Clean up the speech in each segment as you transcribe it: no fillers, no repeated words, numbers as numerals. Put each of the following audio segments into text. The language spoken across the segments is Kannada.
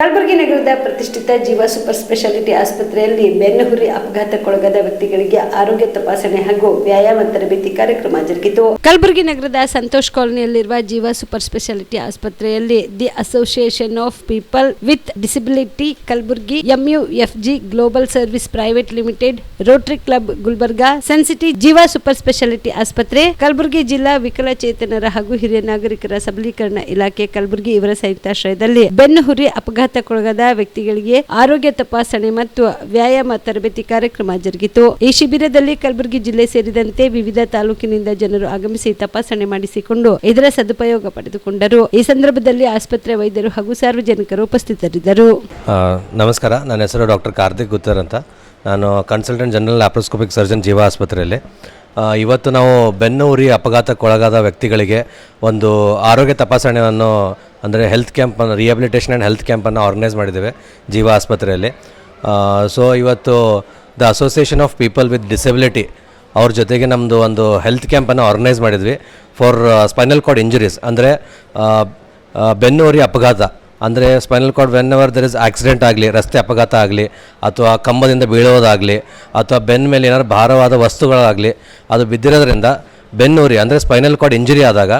ಕಲಬುರಗಿ ನಗರದ ಪ್ರತಿಷ್ಠಿತ ಜೀವ ಸೂಪರ್ ಸ್ಪೆಷಾಲಿಟಿ ಆಸ್ಪತ್ರೆಯಲ್ಲಿ ಬೆನ್ನುಹುರಿ ಅಪಘಾತಕ್ಕೊಳಗಾದ ವ್ಯಕ್ತಿಗಳಿಗೆ ಆರೋಗ್ಯ ತಪಾಸಣೆ ಹಾಗೂ ವ್ಯಾಯಾಮ ತರಬೇತಿ ಕಾರ್ಯಕ್ರಮ ಜರುಗಿತು. ಕಲಬುರಗಿ ನಗರದ ಸಂತೋಷ್ ಕಾಲೋನಿಯಲ್ಲಿರುವ ಜೀವ ಸೂಪರ್ ಸ್ಪೆಷಾಲಿಟಿ ಆಸ್ಪತ್ರೆಯಲ್ಲಿ the association of people with disability Kalaburagi, MUFG global service private limited, Rotary club Gulbarga, Sun City ಜೀವ ಸೂಪರ್ ಸ್ಪೆಷಾಲಿಟಿ ಆಸ್ಪತ್ರೆ, ಕಲಬುರಗಿ ಜಿಲ್ಲಾ ವಿಕಲಚೇತನರ ಹಾಗೂ ಹಿರಿಯ ನಾಗರಿಕರ ಸಬಲೀಕರಣ ಇಲಾಖೆ ಕಲಬುರಗಿ ಇವರ ಸಂಯುಕ್ತಾಶ್ರಯದಲ್ಲಿ ಬೆನ್ನುಹುರಿ ಅಪಘಾತಕ್ಕೊಳಗಾದ ವ್ಯಕ್ತಿಗಳಿಗೆ ಆರೋಗ್ಯ ತಪಾಸಣೆ ಮತ್ತು ವ್ಯಾಯಾಮ ತರಬೇತಿ ಕಾರ್ಯಕ್ರಮ ಜರುಗಿತು. ಈ ಶಿಬಿರದಲ್ಲಿ ಕಲಬುರಗಿ ಜಿಲ್ಲೆ ಸೇರಿದಂತೆ ವಿವಿಧ ತಾಲೂಕಿನಿಂದ ಜನರು ಆಗಮಿಸಿ ತಪಾಸಣೆ ಮಾಡಿಸಿಕೊಂಡು ಇದರ ಸದುಪಯೋಗ ಪಡೆದುಕೊಂಡರು. ಈ ಸಂದರ್ಭದಲ್ಲಿ ಆಸ್ಪತ್ರೆ ವೈದ್ಯರು ಹಾಗೂ ಸಾರ್ವಜನಿಕರು ಉಪಸ್ಥಿತರಿದ್ದರು. ನಮಸ್ಕಾರ, ನನ್ನ ಹೆಸರು ಡಾಕ್ಟರ್ ಕಾರ್ತಿಕ್ ಗುತ್ತರ್ ಅಂತ. ನಾನು ಕನ್ಸಲ್ಟೆಂಟ್ ಜನರಲ್ ಲ್ಯಾಪ್ರೋಸ್ಕೋಪಿಕ್ ಸರ್ಜನ್ ಜೀವ ಆಸ್ಪತ್ರೆಯಲ್ಲಿ. ಇವತ್ತು ನಾವು ಬೆನ್ನುಹುರಿ ಅಪಘಾತಕ್ಕೊಳಗಾದ ವ್ಯಕ್ತಿಗಳಿಗೆ ಒಂದು ಆರೋಗ್ಯ ತಪಾಸಣೆಯನ್ನು ಅಂದರೆ ಹೆಲ್ತ್ ಕ್ಯಾಂಪನ್ನು, ರಿಹ್ಯಾಬಿಲಿಟೇಷನ್ ಆ್ಯಂಡ್ ಹೆಲ್ತ್ ಕ್ಯಾಂಪನ್ನು ಆರ್ಗನೈಸ್ ಮಾಡಿದ್ದೇವೆ ಜೀವ ಆಸ್ಪತ್ರೆಯಲ್ಲಿ. ಸೊ ಇವತ್ತು the association of people with disability ಅವ್ರ ಜೊತೆಗೆ ನಮ್ಮದು ಒಂದು ಹೆಲ್ತ್ ಕ್ಯಾಂಪನ್ನು ಆರ್ಗನೈಸ್ ಮಾಡಿದ್ವಿ ಫಾರ್ ಸ್ಪೈನಲ್ ಕಾರ್ಡ್ ಇಂಜುರೀಸ್. ಅಂದರೆ ಬೆನ್ನುಹುರಿ ಅಪಘಾತ ಅಂದರೆ spinal cord whenever there is accident ಆಗಲಿ, ರಸ್ತೆ ಅಪಘಾತ ಆಗಲಿ, ಅಥವಾ ಕಂಬದಿಂದ ಬೀಳೋದಾಗಲಿ, ಅಥವಾ ಬೆನ್ನ ಮೇಲೆ ಏನಾದ್ರು ಭಾರವಾದ ವಸ್ತುಗಳಾಗಲಿ ಅದು ಬಿದ್ದಿರೋದ್ರಿಂದ ಬೆನ್ನುಹುರಿ ಅಂದರೆ ಸ್ಪೈನಲ್ ಕಾರ್ಡ್ ಇಂಜುರಿ ಆದಾಗ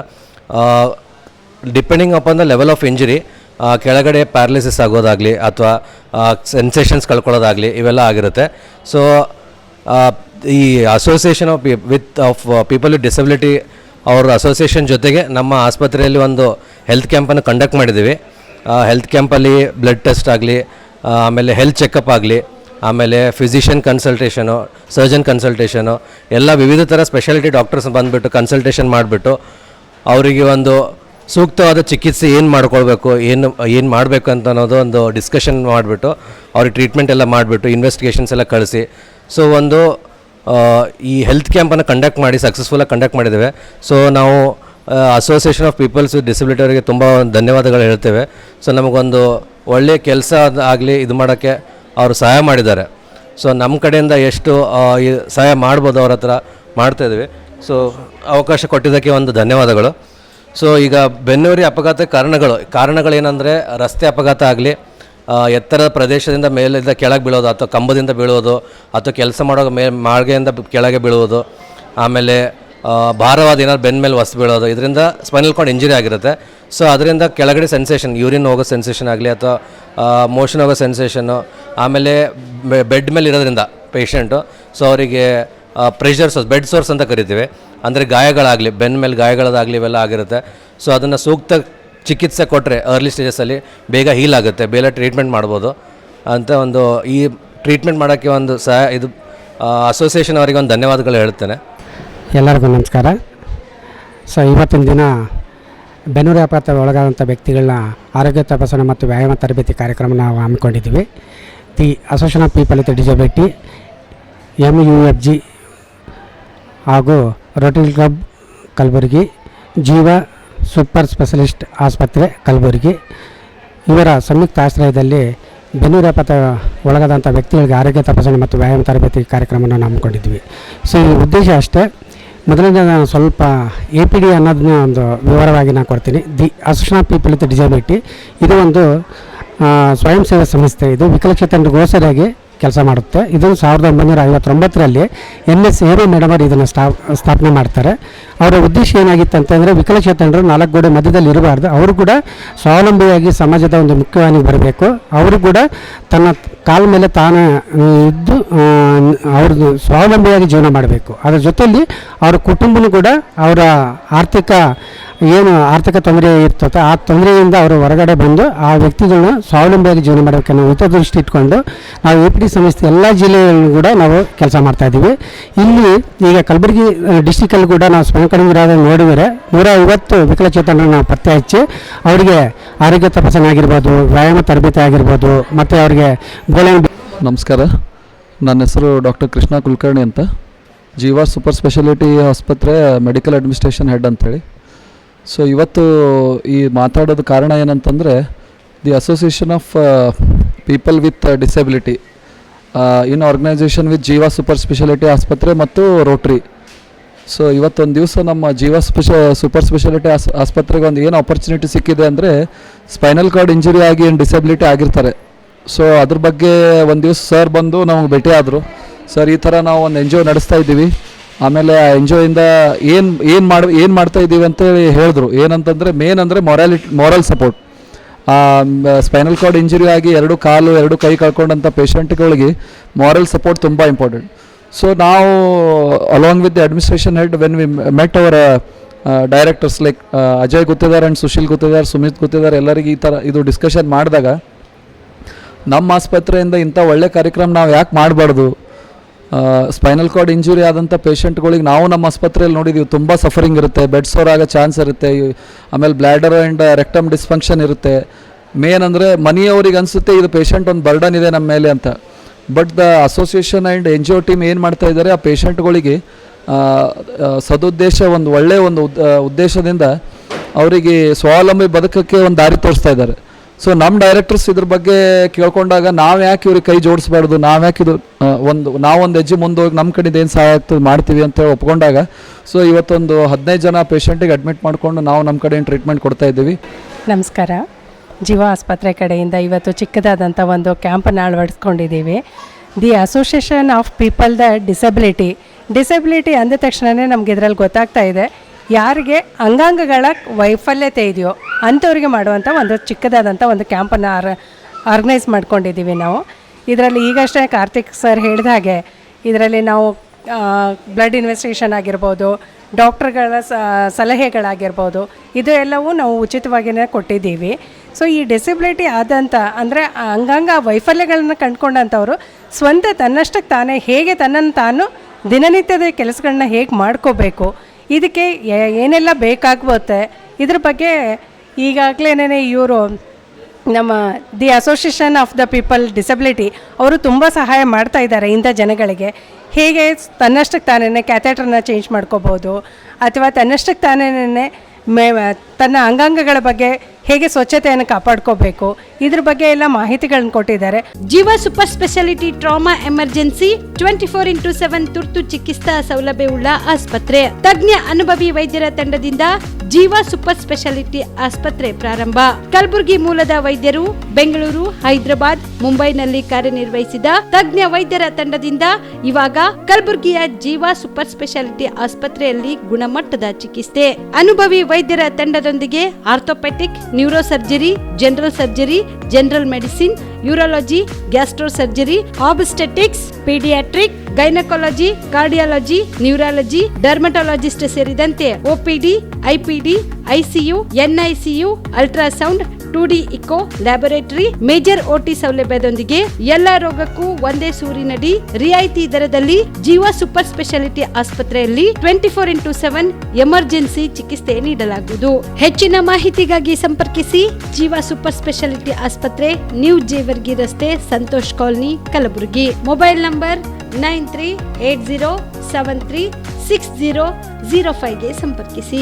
depending upon the level of injury ಕೆಳಗಡೆ ಪ್ಯಾರಲಿಸಿಸ್ ಆಗೋದಾಗಲಿ ಅಥವಾ ಸೆನ್ಸೇಷನ್ಸ್ ಕಳ್ಕೊಳ್ಳೋದಾಗಲಿ ಇವೆಲ್ಲ ಆಗಿರುತ್ತೆ. ಸೊ ಈ association of people with disability ಅವ್ರ ಅಸೋಸಿಯೇಷನ್ ಜೊತೆಗೆ ನಮ್ಮ ಆಸ್ಪತ್ರೆಯಲ್ಲಿ ಒಂದು ಹೆಲ್ತ್ ಕ್ಯಾಂಪನ್ನು ಕಂಡಕ್ಟ್ ಮಾಡಿದ್ದೀವಿ. ಹೆಲ್ತ್ ಕ್ಯಾಂಪಲ್ಲಿ ಬ್ಲಡ್ ಟೆಸ್ಟ್ ಆಗಲಿ, ಆಮೇಲೆ ಹೆಲ್ತ್ ಚೆಕಪ್ ಆಗಲಿ, ಆಮೇಲೆ ಫಿಸಿಷಿಯನ್ ಕನ್ಸಲ್ಟೇಷನು, ಸರ್ಜನ್ ಕನ್ಸಲ್ಟೇಷನು, ಎಲ್ಲ ವಿವಿಧ ಥರ ಸ್ಪೆಷಾಲಿಟಿ ಡಾಕ್ಟರ್ಸ್ ಬಂದುಬಿಟ್ಟು ಕನ್ಸಲ್ಟೇಷನ್ ಮಾಡಿಬಿಟ್ಟು ಅವರಿಗೆ ಒಂದು ಸೂಕ್ತವಾದ ಚಿಕಿತ್ಸೆ ಏನು ಮಾಡ್ಕೊಳ್ಬೇಕು, ಏನು ಮಾಡಬೇಕು ಅಂತ ಅನ್ನೋದು ಒಂದು ಡಿಸ್ಕಷನ್ ಮಾಡಿಬಿಟ್ಟು ಅವ್ರಿಗೆ ಟ್ರೀಟ್ಮೆಂಟ್ ಎಲ್ಲ ಮಾಡಿಬಿಟ್ಟು ಇನ್ವೆಸ್ಟಿಗೇಷನ್ಸ್ ಎಲ್ಲ ಕಳಿಸಿ ಸೊ ಒಂದು ಈ ಹೆಲ್ತ್ ಕ್ಯಾಂಪನ್ನು ಕಂಡಕ್ಟ್ ಮಾಡಿ ಸಕ್ಸಸ್ಫುಲ್ಲಾಗಿ ಕಂಡಕ್ಟ್ ಮಾಡಿದ್ದೇವೆ. ಸೊ ನಾವು association of people's with disability ಅವರಿಗೆ ತುಂಬ ಧನ್ಯವಾದಗಳು ಹೇಳ್ತೇವೆ. ಸೊ ನಮಗೊಂದು ಒಳ್ಳೆಯ ಕೆಲಸ ಆಗಲಿ ಇದು ಮಾಡೋಕ್ಕೆ ಅವರು ಸಹಾಯ ಮಾಡಿದ್ದಾರೆ. ಸೊ ನಮ್ಮ ಕಡೆಯಿಂದ ಎಷ್ಟು ಸಹಾಯ ಮಾಡ್ಬೋದು ಅವ್ರ ಹತ್ರ ಮಾಡ್ತಾಯಿದ್ದೀವಿ. ಸೊ ಅವಕಾಶ ಕೊಟ್ಟಿದ್ದಕ್ಕೆ ಒಂದು ಧನ್ಯವಾದಗಳು. ಸೊ ಈಗ ಬೆನ್ನುಹುರಿ ಅಪಘಾತ ಕಾರಣಗಳೇನೆಂದರೆ ರಸ್ತೆ ಅಪಘಾತ ಆಗಲಿ, ಎತ್ತರದ ಪ್ರದೇಶದಿಂದ ಮೇಲಿಂದ ಕೆಳಗೆ ಬೀಳೋದು, ಅಥವಾ ಕಂಬದಿಂದ ಬೀಳೋದು, ಅಥವಾ ಕೆಲಸ ಮಾಡೋ ಮಾಳಿಗೆಯಿಂದ ಕೆಳಗೆ ಬೀಳುವುದು, ಆಮೇಲೆ ಭಾರವಾದ ಏನಾದ್ರು ಬೆನ್ನ ಮೇಲೆ ವಸ್ತು ಬೀಳೋದು, ಇದರಿಂದ ಸ್ಪೈನಲ್ ಕಾರ್ಡ್ ಇಂಜುರಿ ಆಗಿರುತ್ತೆ. ಸೊ ಅದರಿಂದ ಕೆಳಗಡೆ ಸೆನ್ಸೇಷನ್, ಯೂರಿನ್ ಹೋಗೋ ಸೆನ್ಸೇಷನ್ ಆಗಲಿ ಅಥವಾ ಮೋಷನ್ ಹೋಗೋ ಸೆನ್ಸೇಷನ್ನು, ಆಮೇಲೆ ಬೆಡ್ ಮೇಲೆ ಇರೋದ್ರಿಂದ ಪೇಷಂಟು ಸೊ ಅವರಿಗೆ ಪ್ರೆಷರ್ ಸೋರ್ಸ್, ಬೆಡ್ ಸೋರ್ಸ್ ಅಂತ ಕರಿತೀವಿ. ಅಂದರೆ ಗಾಯಗಳಾಗಲಿ, ಬೆನ್ನ ಮೇಲೆ ಗಾಯಗಳದಾಗಲಿ ಇವೆಲ್ಲ ಆಗಿರುತ್ತೆ. ಸೊ ಅದನ್ನು ಸೂಕ್ತ ಚಿಕಿತ್ಸೆ ಕೊಟ್ಟರೆ ಅರ್ಲಿ ಸ್ಟೇಜಸಲ್ಲಿ ಬೇಗ ಹೀಲ್ ಆಗುತ್ತೆ, ಬೇಗ ಟ್ರೀಟ್ಮೆಂಟ್ ಮಾಡ್ಬೋದು ಅಂತ ಒಂದು ಈ ಟ್ರೀಟ್ಮೆಂಟ್ ಮಾಡೋಕ್ಕೆ ಒಂದು ಇದು ಅಸೋಸಿಯೇಷನ್ ಅವರಿಗೆ ಒಂದು ಧನ್ಯವಾದಗಳು ಹೇಳ್ತೇನೆ. ಎಲ್ಲರಿಗೂ ನಮಸ್ಕಾರ. ಸೊ ಇವತ್ತಿನ ದಿನ ಬೆನ್ನುಹುರಿ ಅಪಘಾತ ಒಳಗಾದಂಥ ವ್ಯಕ್ತಿಗಳನ್ನ ಆರೋಗ್ಯ ತಪಾಸಣೆ ಮತ್ತು ವ್ಯಾಯಾಮ ತರಬೇತಿ ಕಾರ್ಯಕ್ರಮ ನಾವು ಹಮ್ಮಿಕೊಂಡಿದ್ದೀವಿ. The association of people with disability, MUFG ಹಾಗೂ Rotary Club Kalaburagi, Jeeva super specialist ಆಸ್ಪತ್ರೆ ಕಲಬುರಗಿ ಇವರ ಸಂಯುಕ್ತ ಆಶ್ರಯದಲ್ಲಿ ಬೆನ್ನುಹುರಿ ಅಪಘಾತ ಒಳಗಾದಂಥ ವ್ಯಕ್ತಿಗಳಿಗೆ ಆರೋಗ್ಯ ತಪಾಸಣೆ ಮತ್ತು ವ್ಯಾಯಾಮ ತರಬೇತಿ ಕಾರ್ಯಕ್ರಮವನ್ನು ಹಮ್ಮಿಕೊಂಡಿದ್ವಿ. ಸೊ ಈ ಉದ್ದೇಶ ಅಷ್ಟೇ. ಮೊದಲನೇ ನಾನು ಸ್ವಲ್ಪ APD ಅನ್ನೋದನ್ನ ಒಂದು ವಿವರವಾಗಿ ನಾನು ಕೊಡ್ತೀನಿ. The association of people with disability ಇದು ಒಂದು ಸ್ವಯಂ ಸೇವಾ ಸಂಸ್ಥೆ. ಇದು ವಿಕಲಚೇತನರಿಗೋಸ್ಕರಾಗಿ ಕೆಲಸ ಮಾಡುತ್ತೆ. ಇದನ್ನು 1959ರಲ್ಲಿ MS ಹೇಮಾ ಮೇಡಮ್ ಅವರು ಇದನ್ನು ಸ್ಥಾಪನೆ ಮಾಡ್ತಾರೆ. ಅವರ ಉದ್ದೇಶ ಏನಾಗಿತ್ತು ಅಂತಂದರೆ ವಿಕಲಚೇತನರು 4 ಗೋಡೆ ಮಧ್ಯದಲ್ಲಿ ಇರಬಾರ್ದು, ಅವರು ಕೂಡ ಸ್ವಾವಲಂಬಿಯಾಗಿ ಸಮಾಜದ ಒಂದು ಮುಖ್ಯವಾಹಿನಿಗೆ ಬರಬೇಕು. ಅವರು ಕೂಡ ತನ್ನ ಕಾಲ ಮೇಲೆ ತಾನು ಇದ್ದು ಅವ್ರದ್ದು ಸ್ವಾವಲಂಬಿಯಾಗಿ ಜೀವನ ಮಾಡಬೇಕು. ಅದರ ಜೊತೆಯಲ್ಲಿ ಅವರ ಕುಟುಂಬನೂ ಕೂಡ ಅವರ ಆರ್ಥಿಕ ತೊಂದರೆ ಇರ್ತದೆ, ಆ ತೊಂದರೆಯಿಂದ ಅವರು ಹೊರಗಡೆ ಬಂದು ಆ ವ್ಯಕ್ತಿಗಳನ್ನ ಸ್ವಾವಲಂಬಿಯಾಗಿ ಜೀವನ ಮಾಡಬೇಕು ಅನ್ನೋ ಹಿತದೃಷ್ಟಿ ಇಟ್ಕೊಂಡು ನಾವು APD ಸಂಸ್ಥೆ ಎಲ್ಲ ಜಿಲ್ಲೆಗಳಲ್ಲೂ ಕೂಡ ನಾವು ಕೆಲಸ ಮಾಡ್ತಾಯಿದ್ದೀವಿ. ಇಲ್ಲಿ ಈಗ ಕಲಬುರಗಿ ಡಿಸ್ಟಿಕಲ್ಲಿ ಕೂಡ ನಾವು ಸ್ಪಂಕಡಿಗರಾದ ನೋಡಿದರೆ 150 ವಿಕಲಚೇತನರನ್ನು ನಾವು ಪತ್ತೆ ಹಚ್ಚಿ ಅವರಿಗೆ ಆರೋಗ್ಯ ತಪಾಸಣೆ ಆಗಿರ್ಬೋದು, ವ್ಯಾಯಾಮ ತರಬೇತಿ ಆಗಿರ್ಬೋದು, ಮತ್ತು ಅವರಿಗೆ ನಮಸ್ಕಾರ. ನನ್ನ ಹೆಸರು ಡಾಕ್ಟರ್ ಕೃಷ್ಣ ಕುಲಕರ್ಣಿ ಅಂತ, ಜೀವ ಸೂಪರ್ ಸ್ಪೆಷಾಲಿಟಿ ಆಸ್ಪತ್ರೆ ಮೆಡಿಕಲ್ ಅಡ್ಮಿನಿಸ್ಟ್ರೇಷನ್ ಹೆಡ್ ಅಂಥೇಳಿ. ಸೊ ಇವತ್ತು ಈ ಮಾತಾಡೋದು ಕಾರಣ ಏನಂತಂದರೆ the association of people with disability in organisation with Jeeva super speciality ಆಸ್ಪತ್ರೆ ಮತ್ತು ರೋಟ್ರಿ. ಸೊ ಇವತ್ತೊಂದು ದಿವಸ ನಮ್ಮ ಜೀವ ಸೂಪರ್ ಸ್ಪೆಷಾಲಿಟಿ ಆಸ್ಪತ್ರೆಗೆ ಒಂದು ಏನು ಆಪರ್ಚುನಿಟಿ ಸಿಕ್ಕಿದೆ ಅಂದರೆ ಸ್ಪೈನಲ್ ಕಾರ್ಡ್ ಇಂಜುರಿ ಆಗಿ ಏನು ಡಿಸಬಿಲಿಟಿ ಆಗಿರ್ತಾರೆ. ಸೊ ಅದ್ರ ಬಗ್ಗೆ ಒಂದು ದಿವಸ ಸರ್ ಬಂದು ನಮಗೆ ಭೇಟಿ ಆದರು. ಸರ್, ಈ ಥರ ನಾವು ಒಂದು NGO ನಡೆಸ್ತಾ ಇದ್ದೀವಿ, ಆಮೇಲೆ ಆ NGOಯಿಂದ ಏನು ಮಾಡ್ತಾ ಇದ್ದೀವಿ ಅಂತೇಳಿ ಹೇಳಿದ್ರು. ಏನಂತಂದರೆ ಮೇನ್ ಅಂದರೆ moral support. Spinal cord injury ಆಗಿ 2 ಕಾಲು 2 ಕೈ ಕಳ್ಕೊಂಡಂಥ ಪೇಷಂಟ್ಗಳಿಗೆ ಮಾರಲ್ ಸಪೋರ್ಟ್ ತುಂಬ ಇಂಪಾರ್ಟೆಂಟ್. ಸೊ ನಾವು along with the administration head when we met our directors like Ajay Guttedar and Sushil Guttedar, Sumit Guttedar, ಎಲ್ಲರಿಗೆ ಈ ಥರ ಇದು ಡಿಸ್ಕಷನ್ ಮಾಡಿದಾಗ ನಮ್ಮ ಆಸ್ಪತ್ರೆಯಿಂದ ಇಂಥ ಒಳ್ಳೆ ಕಾರ್ಯಕ್ರಮ ನಾವು ಯಾಕೆ ಮಾಡಬಾರ್ದು, ಸ್ಪೈನಲ್ ಕಾರ್ಡ್ ಇಂಜುರಿ ಆದಂಥ ಪೇಷಂಟ್ಗಳಿಗೆ ನಾವು ನಮ್ಮ ಆಸ್ಪತ್ರೆಯಲ್ಲಿ ನೋಡಿದ್ದೀವಿ ತುಂಬ ಸಫರಿಂಗ್ ಇರುತ್ತೆ, ಬೆಡ್ ಸೋರ್ ಆಗೋ ಚಾನ್ಸ್ ಇರುತ್ತೆ, ಆಮೇಲೆ ಬ್ಲ್ಯಾಡರ್ ಆ್ಯಂಡ್ ರೆಕ್ಟಮ್ ಡಿಸ್ಫಂಕ್ಷನ್ ಇರುತ್ತೆ. ಮೇನ್ ಅಂದರೆ ಮನೆಯವ್ರಿಗೆ ಅನಿಸುತ್ತೆ ಇದು ಪೇಷಂಟ್ ಒಂದು ಬರ್ಡನ್ ಇದೆ ನಮ್ಮ ಮೇಲೆ ಅಂತ. But the association and NGO team ಏನು ಮಾಡ್ತಾ ಇದ್ದಾರೆ, ಆ ಪೇಷಂಟ್ಗಳಿಗೆ ಸದುದ್ದೇಶ ಒಂದು ಒಳ್ಳೆಯ ಒಂದು ಉದ್ದೇಶದಿಂದ ಅವರಿಗೆ ಸ್ವಾವಲಂಬಿ ಬದುಕಕ್ಕೆ ಒಂದು ದಾರಿ ತೋರಿಸ್ತಾ ಇದ್ದಾರೆ. ಸೊ ನಮ್ಮ ಡೈರೆಕ್ಟರ್ಸ್ ಇದ್ರ ಬಗ್ಗೆ ಕೇಳ್ಕೊಂಡಾಗ ನಾವು ಯಾಕೆ ಇವ್ರಿಗೆ ಕೈ ಜೋಡಿಸ್ಬಾರ್ದು, ನಾವು ಯಾಕೆ ಇದು ನಾವೊಂದು ಹೆಜ್ಜೆ ಮುಂದೆ ಹೋಗಿ ನಮ್ಮ ಕಡೆಯಿಂದ ಏನು ಸಹಾಯ ಆಗ್ತದೆ ಮಾಡ್ತೀವಿ ಅಂತೇಳಿ ಒಪ್ಕೊಂಡಾಗ ಸೊ ಇವತ್ತೊಂದು 15 ಜನ ಪೇಷಂಟಿಗೆ ಅಡ್ಮಿಟ್ ಮಾಡಿಕೊಂಡು ನಾವು ನಮ್ಮ ಕಡೆಯಿಂದ ಟ್ರೀಟ್ಮೆಂಟ್ ಕೊಡ್ತಾ ಇದ್ದೀವಿ. ನಮಸ್ಕಾರ. ಜೀವ ಆಸ್ಪತ್ರೆ ಕಡೆಯಿಂದ ಇವತ್ತು ಚಿಕ್ಕದಾದಂಥ ಒಂದು ಕ್ಯಾಂಪನ್ನು ಅಳವಡಿಸ್ಕೊಂಡಿದ್ದೀವಿ. The association of people the disability ಅಂದ ತಕ್ಷಣವೇ ನಮ್ಗೆ ಇದರಲ್ಲಿ ಗೊತ್ತಾಗ್ತಾ ಇದೆ, ಯಾರಿಗೆ ಅಂಗಾಂಗಗಳ ವೈಫಲ್ಯತೆ ಇದೆಯೋ ಅಂಥವ್ರಿಗೆ ಮಾಡುವಂಥ ಒಂದು ಚಿಕ್ಕದಾದಂಥ ಒಂದು ಕ್ಯಾಂಪನ್ನು ಆರ್ಗನೈಸ್ ಮಾಡ್ಕೊಂಡಿದ್ದೀವಿ ನಾವು. ಇದರಲ್ಲಿ ಈಗಷ್ಟೇ ಕಾರ್ತಿಕ್ ಸರ್ ಹೇಳಿದ ಹಾಗೆ ಇದರಲ್ಲಿ ನಾವು ಬ್ಲಡ್ ಇನ್ವೆಸ್ಟಿಗೇಷನ್ ಆಗಿರ್ಬೋದು, ಡಾಕ್ಟ್ರುಗಳ ಸಲಹೆಗಳಾಗಿರ್ಬೋದು, ಇದು ಎಲ್ಲವೂ ನಾವು ಉಚಿತವಾಗಿಯೇ ಕೊಟ್ಟಿದ್ದೀವಿ. ಸೊ ಈ ಡಿಸಬಿಲಿಟಿ ಆದಂಥ ಅಂದರೆ ಅಂಗಾಂಗ ವೈಫಲ್ಯಗಳನ್ನು ಕಂಡುಕೊಂಡಂಥವ್ರು ಸ್ವಂತ ತನ್ನಷ್ಟಕ್ಕೆ ತಾನೇ ಹೇಗೆ ತನ್ನನ್ನು ತಾನು ದಿನನಿತ್ಯದ ಕೆಲಸಗಳನ್ನ ಹೇಗೆ ಮಾಡ್ಕೋಬೇಕು, ಇದಕ್ಕೆ ಏನೆಲ್ಲ ಬೇಕಾಗುತ್ತೆ, ಇದ್ರ ಬಗ್ಗೆ ಈಗಾಗಲೇ ಇವರು ನಮ್ಮ the association of the people disability ಅವರು ತುಂಬ ಸಹಾಯ ಮಾಡ್ತಾ ಇದ್ದಾರೆ ಇಂಥ ಜನಗಳಿಗೆ. ಹೇಗೆ ತನ್ನಷ್ಟಕ್ಕೆ ತಾನೇ ಕ್ಯಾಥೆಟರ್ನ ಚೇಂಜ್ ಮಾಡ್ಕೋಬೋದು, ಅಥವಾ ತನ್ನಷ್ಟಕ್ಕೆ ತಾನೇ ತನ್ನ ಅಂಗಾಂಗಗಳ ಬಗ್ಗೆ ಹೇಗೆ ಸ್ವಚ್ಛತೆಯನ್ನು ಕಾಪಾಡ್ಕೋಬೇಕು, ಇದ್ರ ಬಗ್ಗೆ ಎಲ್ಲ ಮಾಹಿತಿಗಳನ್ನು ಕೊಟ್ಟಿದ್ದಾರೆ. ಜೀವ super speciality trauma emergency 24x7 ತುರ್ತು ಚಿಕಿತ್ಸಾ ಸೌಲಭ್ಯವುಳ್ಳ ಆಸ್ಪತ್ರೆ. ತಜ್ಞ ಅನುಭವಿ ವೈದ್ಯರ ತಂಡದಿಂದ ಜೀವ ಸೂಪರ್ ಸ್ಪೆಷಾಲಿಟಿ ಆಸ್ಪತ್ರೆ ಪ್ರಾರಂಭ. ಕಲಬುರಗಿ ಮೂಲದ ವೈದ್ಯರು ಬೆಂಗಳೂರು, ಹೈದರಾಬಾದ್, ಮುಂಬೈನಲ್ಲಿ ಕಾರ್ಯನಿರ್ವಹಿಸಿದ ತಜ್ಞ ವೈದ್ಯರ ತಂಡದಿಂದ ಇವಾಗ ಕಲಬುರಗಿಯ ಜೀವ ಸೂಪರ್ ಸ್ಪೆಷಾಲಿಟಿ ಆಸ್ಪತ್ರೆಯಲ್ಲಿ ಗುಣಮಟ್ಟದ ಚಿಕಿತ್ಸೆ. ಅನುಭವಿ ವೈದ್ಯರ ತಂಡದೊಂದಿಗೆ orthopaedic, neuro surgery, general surgery, general medicine, urology, gastro surgery, obstetrics, paediatric, gynaecology, cardiology, neurology, dermatologist ಸೇರಿದಂತೆ OPD, IPD, ICU, NICU, ultrasound, 2D echo, laboratory, major OT ಸೌಲಭ್ಯದೊಂದಿಗೆ ಎಲ್ಲ ರೋಗಕ್ಕೂ ಒಂದೇ ಸೂರಿನಡಿ ರಿಯಾಯಿತಿ ದರದಲ್ಲಿ ಜೀವ ಸೂಪರ್ ಸ್ಪೆಷಾಲಿಟಿ ಆಸ್ಪತ್ರೆಯಲ್ಲಿ 24x7 ಎಮರ್ಜೆನ್ಸಿ ಚಿಕಿತ್ಸೆ ನೀಡಲಾಗುವುದು. ಹೆಚ್ಚಿನ ಮಾಹಿತಿಗಾಗಿ ಸಂಪರ್ಕಿಸಿ ಜೀವ ಸೂಪರ್ ಸ್ಪೆಷಾಲಿಟಿ ಆಸ್ಪತ್ರೆ, ನ್ಯೂ ಜೇವರ್ಗಿ ರಸ್ತೆ, Santosh colony, Kalaburagi. Mobile number 9380736005ಗೆ ಸಂಪರ್ಕಿಸಿ.